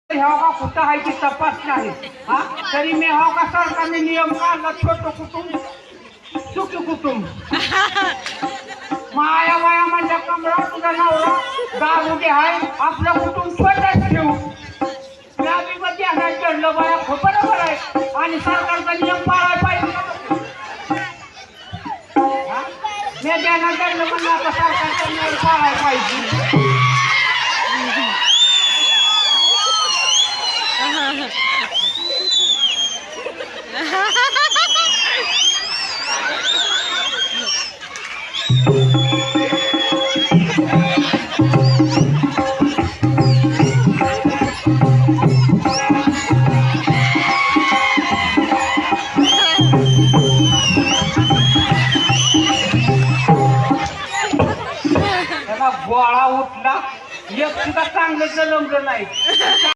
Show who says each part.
Speaker 1: ह्या का कुठं आहे की तपास नाही हा तरी मी हा का सरकारने नियम काढला छोटं कुटुंब सुखी कुटुंब माया माया म्हणजे कमरा तुझा नवरा दारुडे आहे आपलं कुटुंब छोटंच ठेवू मध्ये आणायला चढलं बरं बरोबर आहे आणि सरकारचा नियम पाळायला पाहिजे मी द्यायला चढलं म्हणलं आता सरकारचा नियम पाळायला पाहिजे गोळा उठला एक सुद्धा चांगलं जलमलं नाही